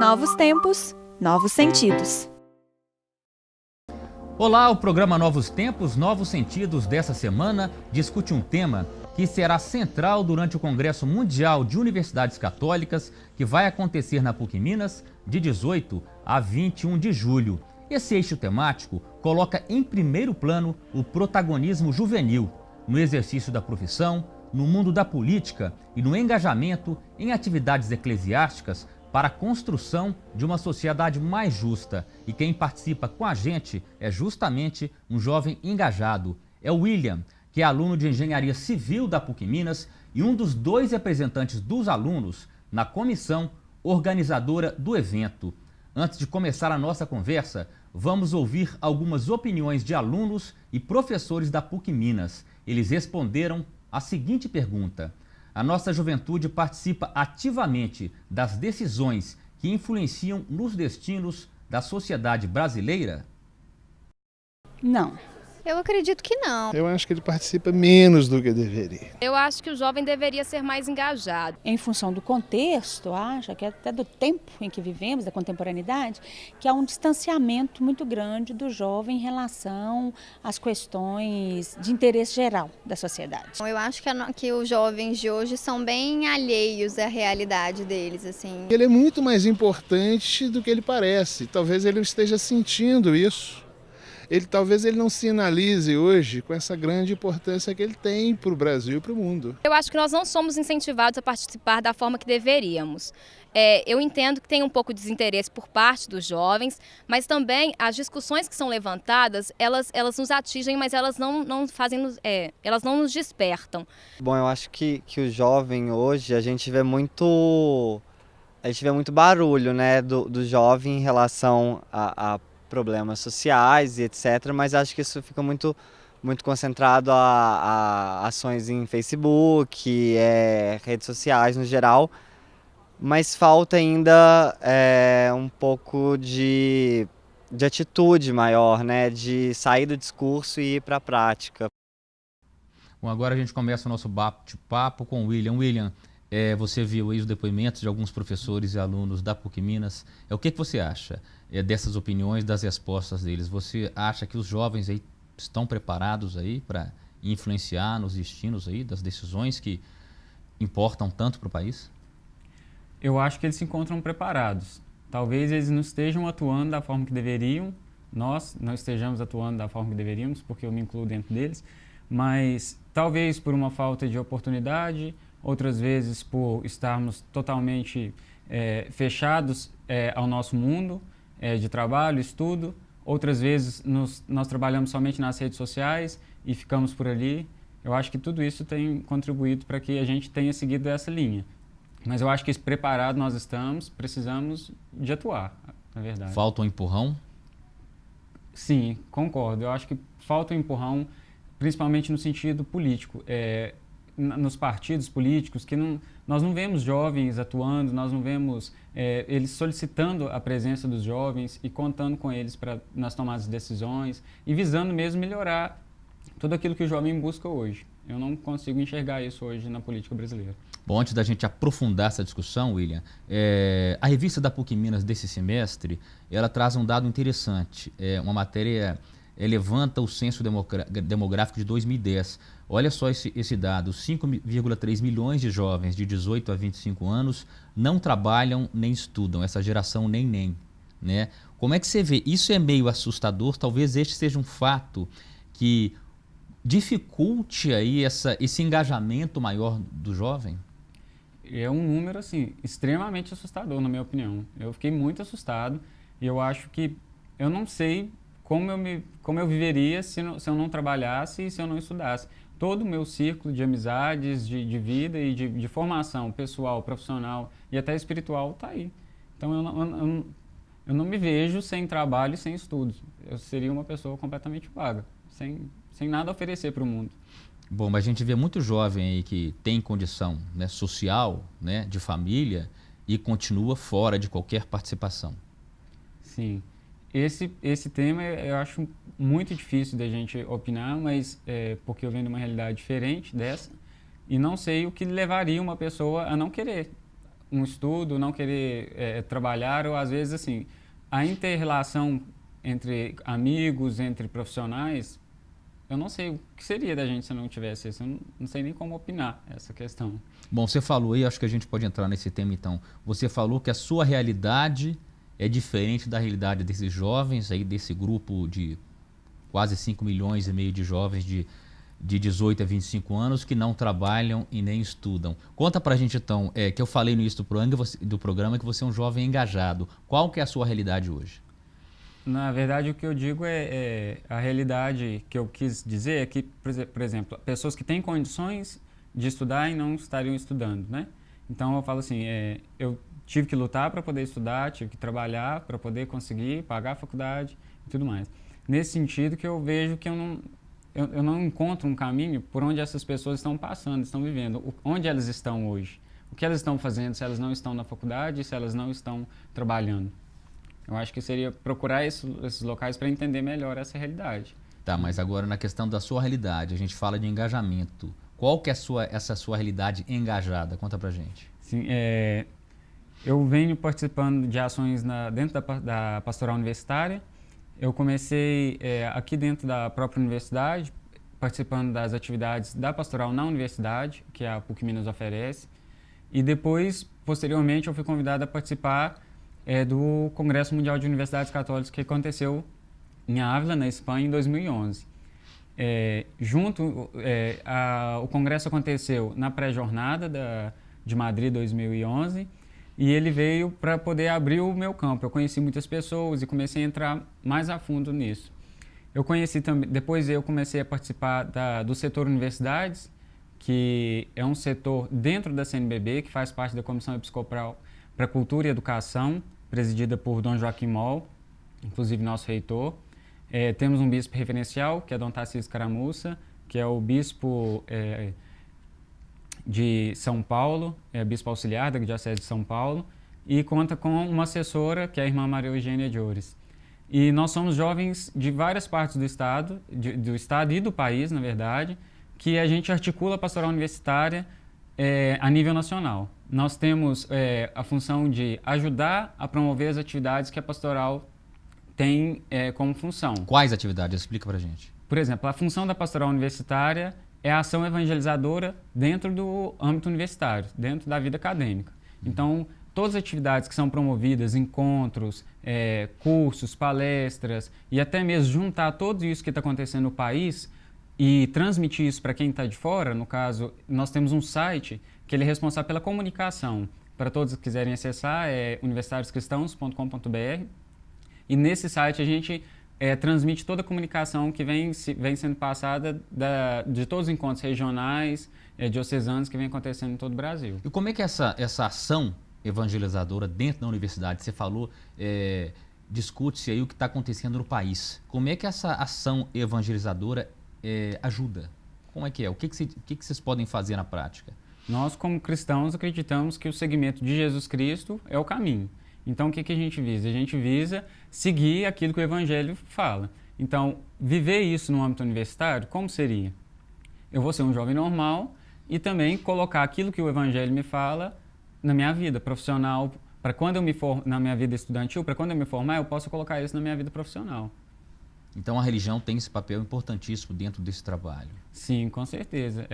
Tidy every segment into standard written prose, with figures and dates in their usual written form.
Novos tempos, novos sentidos. Olá, o programa Novos Tempos, Novos Sentidos dessa semana discute um tema que será central durante o Congresso Mundial de Universidades Católicas, que vai acontecer na PUC Minas de 18 a 21 de julho. Esse eixo temático coloca em primeiro plano o protagonismo juvenil no exercício da profissão, no mundo da política e no engajamento em atividades eclesiásticas para a construção de uma sociedade mais justa. E quem participa com a gente é justamente um jovem engajado. É o William, que é aluno de Engenharia Civil da PUC Minas e um dos 2 representantes dos alunos na comissão organizadora do evento. Antes de começar a nossa conversa, vamos ouvir algumas opiniões de alunos e professores da PUC Minas. Eles responderam a seguinte pergunta: a nossa juventude participa ativamente das decisões que influenciam nos destinos da sociedade brasileira? Não. Eu acredito que não. Eu acho que ele participa menos do que deveria. Eu acho que o jovem deveria ser mais engajado. Em função do contexto, acho que até do tempo em que vivemos, da contemporaneidade, que há um distanciamento muito grande do jovem em relação às questões de interesse geral da sociedade. Eu acho que os jovens de hoje são bem alheios à realidade deles, assim. Ele é muito mais importante do que ele parece. Talvez ele esteja sentindo isso. Talvez ele não sinalize hoje com essa grande importância que ele tem para o Brasil e para o mundo. Eu acho que nós não somos incentivados a participar da forma que deveríamos. Eu entendo que tem um pouco de desinteresse por parte dos jovens, mas também as discussões que são levantadas, elas nos atingem, mas elas não nos despertam. Bom, eu acho que o jovem hoje, a gente vê muito barulho, né, do jovem em relação a problemas sociais e etc, mas acho que isso fica muito concentrado a ações em Facebook, redes sociais no geral, mas falta ainda um pouco de atitude maior, né, de sair do discurso e ir para a prática. Bom, agora a gente começa o nosso bate-papo com o William. William, você viu aí os depoimentos de alguns professores e alunos da PUC Minas. O que você acha dessas opiniões, das respostas deles? Você acha que os jovens aí estão preparados aí para influenciar nos destinos aí das decisões que importam tanto para o país? Eu acho que eles se encontram preparados. Talvez eles não estejam atuando da forma que deveriam, nós não estejamos atuando da forma que deveríamos, porque eu me incluo dentro deles, mas talvez por uma falta de oportunidade, outras vezes por estarmos totalmente fechados ao nosso mundo de trabalho, estudo. Outras vezes nós trabalhamos somente nas redes sociais e ficamos por ali. Eu acho que tudo isso tem contribuído para que a gente tenha seguido essa linha. Mas eu acho que preparado nós estamos, precisamos de atuar, na verdade. Falta um empurrão? Sim, concordo. Eu acho que falta um empurrão, principalmente no sentido político. Nos partidos políticos, que nós não vemos jovens atuando, nós não vemos eles solicitando a presença dos jovens e contando com eles nas tomadas de decisões e visando mesmo melhorar tudo aquilo que o jovem busca hoje. Eu não consigo enxergar isso hoje na política brasileira. Bom, antes da gente aprofundar essa discussão, William, a revista da PUC Minas desse semestre, ela traz um dado interessante, uma matéria levanta o censo demográfico de 2010. Olha só esse dado: 5,3 milhões de jovens de 18 a 25 anos não trabalham nem estudam, essa geração nem, né? Como é que você vê? Isso é meio assustador, talvez este seja um fato que dificulte aí esse engajamento maior do jovem? É um número, assim, extremamente assustador, na minha opinião. Eu fiquei muito assustado e eu acho que eu não sei como eu viveria se eu não trabalhasse e se eu não estudasse. Todo o meu círculo de amizades, de vida e de formação pessoal, profissional e até espiritual está aí. Então eu não me vejo sem trabalho e sem estudos. Eu seria uma pessoa completamente vaga, sem nada a oferecer para o mundo. Bom, mas a gente vê muito jovem aí que tem condição, né, social, né, de família e continua fora de qualquer participação. Sim. Esse tema eu acho muito difícil da gente opinar, mas porque eu venho de uma realidade diferente dessa e não sei o que levaria uma pessoa a não querer um estudo, não querer trabalhar, ou às vezes assim, a inter-relação entre amigos, entre profissionais, eu não sei o que seria da gente se não tivesse isso, eu não sei nem como opinar essa questão. Bom, você falou aí, acho que a gente pode entrar nesse tema então. Você falou que a sua realidade é diferente da realidade desses jovens, aí, desse grupo de quase 5,5 milhões de jovens de 18 a 25 anos que não trabalham e nem estudam. Conta pra gente então, que eu falei no início do programa que você é um jovem engajado. Qual que é a sua realidade hoje? Na verdade, o que eu digo a realidade que eu quis dizer é que, por exemplo, pessoas que têm condições de estudar e não estariam estudando, né? Então eu falo assim, eu tive que lutar para poder estudar, tive que trabalhar para poder conseguir pagar a faculdade e tudo mais. Nesse sentido que eu vejo que eu não encontro um caminho por onde essas pessoas estão passando, estão vivendo, onde elas estão hoje, o que elas estão fazendo, se elas não estão na faculdade, se elas não estão trabalhando. Eu acho que seria procurar esses locais para entender melhor essa realidade. Tá, mas agora na questão da sua realidade, a gente fala de engajamento. Qual que é essa sua realidade engajada? Conta pra gente. Sim, eu venho participando de ações dentro da pastoral universitária. Eu comecei aqui dentro da própria universidade, participando das atividades da pastoral na universidade, que a PUC Minas oferece. E depois, posteriormente, eu fui convidado a participar do Congresso Mundial de Universidades Católicas que aconteceu em Ávila, na Espanha, em 2011. O congresso aconteceu na pré-jornada de Madrid 2011 e ele veio para poder abrir o meu campo. Eu conheci muitas pessoas e comecei a entrar mais a fundo nisso. Eu conheci também, depois eu comecei a participar do setor universidades, que é um setor dentro da CNBB, que faz parte da Comissão Episcopal para Cultura e Educação, presidida por Dom Joaquim Moll, inclusive nosso reitor. Temos um bispo referencial, que é Dom Tarcísio Caramussa, que é o bispo de São Paulo, bispo auxiliar da Diocese de São Paulo, e conta com uma assessora, que é a irmã Maria Eugênia Diores. E nós somos jovens de várias partes do estado, do estado e do país, na verdade, que a gente articula a pastoral universitária a nível nacional. Nós temos a função de ajudar a promover as atividades que a pastoral tem como função. Quais atividades? Explica pra gente. Por exemplo, a função da pastoral universitária é a ação evangelizadora dentro do âmbito universitário, dentro da vida acadêmica. Então, todas as atividades que são promovidas, encontros, cursos, palestras, e até mesmo juntar tudo isso que está acontecendo no país e transmitir isso para quem está de fora. No caso, nós temos um site que ele é responsável pela comunicação. Para todos que quiserem acessar, é universitarioscristãos.com.br. E nesse site a gente transmite toda a comunicação que vem sendo passada de todos os encontros regionais, diocesanos que vem acontecendo em todo o Brasil. E como é que essa ação evangelizadora dentro da universidade, você falou, discute-se aí o que está acontecendo no país. Como é que essa ação evangelizadora ajuda? Como é que é? O que vocês podem fazer na prática? Nós, como cristãos, acreditamos que o seguimento de Jesus Cristo é o caminho. Então, o que a gente visa? A gente visa seguir aquilo que o Evangelho fala. Então, viver isso no âmbito universitário, como seria? Eu vou ser um jovem normal e também colocar aquilo que o Evangelho me fala na minha vida profissional, para quando eu me na minha vida estudantil, para quando eu me formar, eu posso colocar isso na minha vida profissional. Então, a religião tem esse papel importantíssimo dentro desse trabalho. Sim, com certeza.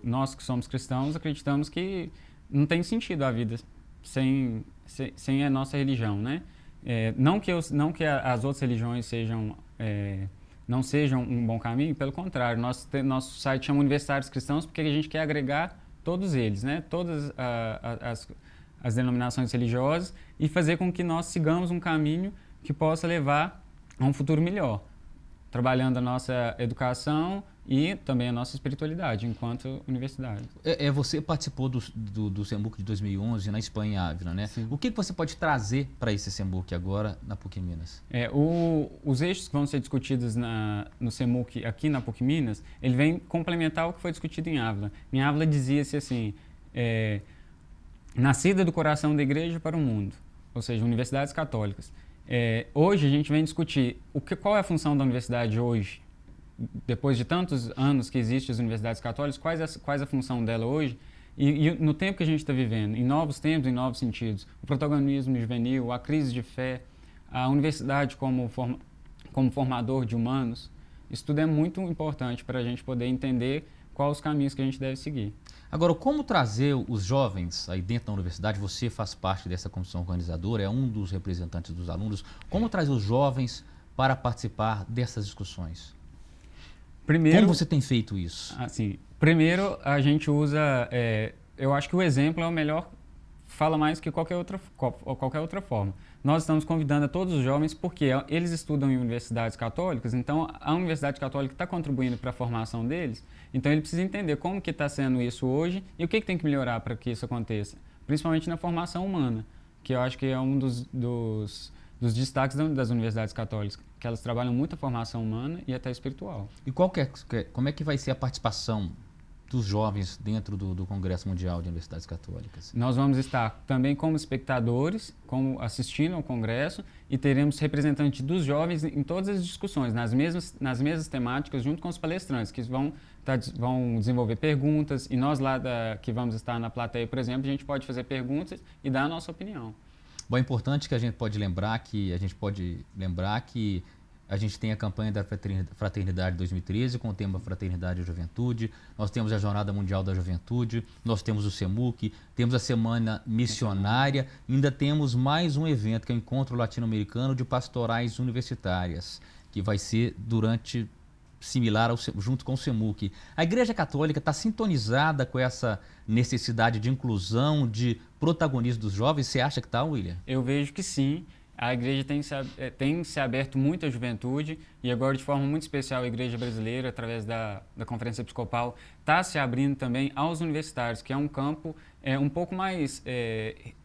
Nós que somos cristãos acreditamos que não tem sentido a vida sem a nossa religião, né? Não que as outras religiões não sejam um bom caminho, pelo contrário, nosso site chama Universitários Cristãos porque a gente quer agregar todos eles, né? Todas as denominações religiosas e fazer com que nós sigamos um caminho que possa levar a um futuro melhor, trabalhando a nossa educação e também a nossa espiritualidade enquanto universidade. Você participou do Sembuc de 2011 na Espanha, em Ávila, né? Sim. O que você pode trazer para esse Sembuc agora na PUC Minas? Os eixos que vão ser discutidos no Sembuc aqui na PUC Minas, ele vem complementar o que foi discutido em Ávila. Em Ávila dizia-se assim, nascida do coração da igreja para o mundo, ou seja, universidades católicas. Hoje a gente vem discutir qual é a função da universidade hoje, depois de tantos anos que existem as universidades católicas, quais a função dela hoje, E no tempo que a gente está vivendo, em novos tempos, em novos sentidos, o protagonismo juvenil, a crise de fé, a universidade como formador de humanos, isso tudo é muito importante para a gente poder entender quais os caminhos que a gente deve seguir. Agora, como trazer os jovens aí dentro da universidade? Você faz parte dessa comissão organizadora, é um dos representantes dos alunos. Como trazer os jovens para participar dessas discussões? Primeiro, como você tem feito isso? Assim, primeiro, a gente usa... eu acho que o exemplo é o melhor, fala mais que qualquer outra forma. Nós estamos convidando a todos os jovens porque eles estudam em universidades católicas, então a Universidade Católica está contribuindo para a formação deles, então ele precisa entender como que está sendo isso hoje e o que tem que melhorar para que isso aconteça, principalmente na formação humana, que eu acho que é um dos destaques das universidades católicas, que elas trabalham muito a formação humana e até espiritual. E como é que vai ser a participação dos jovens dentro do Congresso Mundial de Universidades Católicas? Nós vamos estar também como espectadores, como assistindo ao Congresso, e teremos representantes dos jovens em todas as discussões, nas mesmas temáticas, junto com os palestrantes, que vão desenvolver perguntas, e nós lá que vamos estar na plateia, por exemplo, a gente pode fazer perguntas e dar a nossa opinião. Bom, é importante que a gente pode lembrar que a gente tem a campanha da Fraternidade 2013 com o tema Fraternidade e Juventude, nós temos a Jornada Mundial da Juventude, nós temos o CEMUC, temos a Semana Missionária, ainda temos mais um evento que é o Encontro Latino-Americano de Pastorais Universitárias, que vai ser junto com o CEMUC. A Igreja Católica está sintonizada com essa necessidade de inclusão, de protagonismo dos jovens? Você acha que está, William? Eu vejo que sim. A igreja tem se aberto muito à juventude e agora, de forma muito especial, a Igreja Brasileira, através da Conferência Episcopal, está se abrindo também aos universitários, que é um campo um pouco mais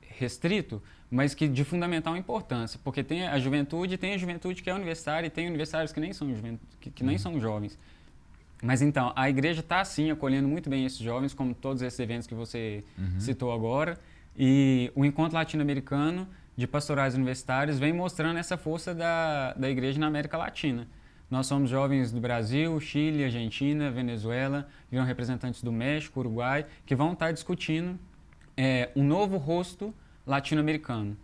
restrito, mas que de fundamental importância, porque tem a juventude que é universitária e tem universitários que nem são, nem são jovens. Mas então, a igreja está sim acolhendo muito bem esses jovens, como todos esses eventos que você citou agora, e o Encontro Latino-Americano de Pastorais Universitários vem mostrando essa força da igreja na América Latina. Nós somos jovens do Brasil, Chile, Argentina, Venezuela, virão representantes do México, Uruguai, que vão estar discutindo um novo rosto latino-americano.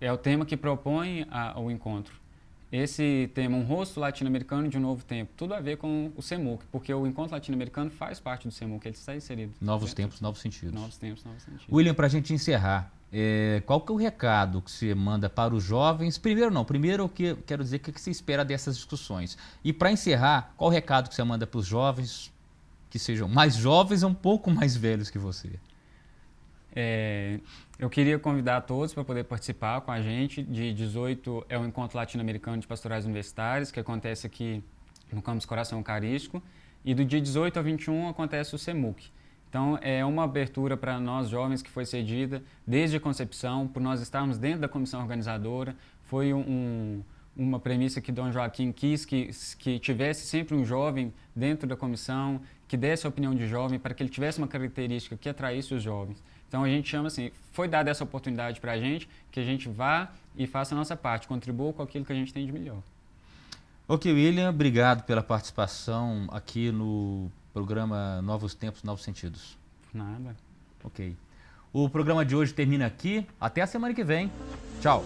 É o tema que propõe o encontro. Esse tema, um rosto latino-americano de um novo tempo, tudo a ver com o CEMUC, porque o encontro latino-americano faz parte do CEMUC, ele está inserido. Novos tempos, novos sentidos. Novos tempos, novos sentidos. William, para a gente encerrar, qual que é o recado que você manda para os jovens? Primeiro eu quero dizer o que você espera dessas discussões. E para encerrar, qual o recado que você manda para os jovens que sejam mais jovens ou um pouco mais velhos que você? Eu queria convidar todos para poder participar com a gente. De 18 é o Encontro Latino-Americano de Pastorais Universitários, que acontece aqui no Campus Coração Eucarístico. E do dia 18 a 21 acontece o CEMUC. Então, é uma abertura para nós jovens que foi cedida desde a concepção, por nós estarmos dentro da comissão organizadora. Foi uma premissa que Dom Joaquim quis que tivesse sempre um jovem dentro da comissão, que desse a opinião de jovem, para que ele tivesse uma característica que atraísse os jovens. Então, a gente chama assim, foi dada essa oportunidade para a gente, que a gente vá e faça a nossa parte, contribua com aquilo que a gente tem de melhor. Ok, William, obrigado pela participação aqui no programa Novos Tempos, Novos Sentidos. Nada. Ok. O programa de hoje termina aqui. Até a semana que vem. Tchau.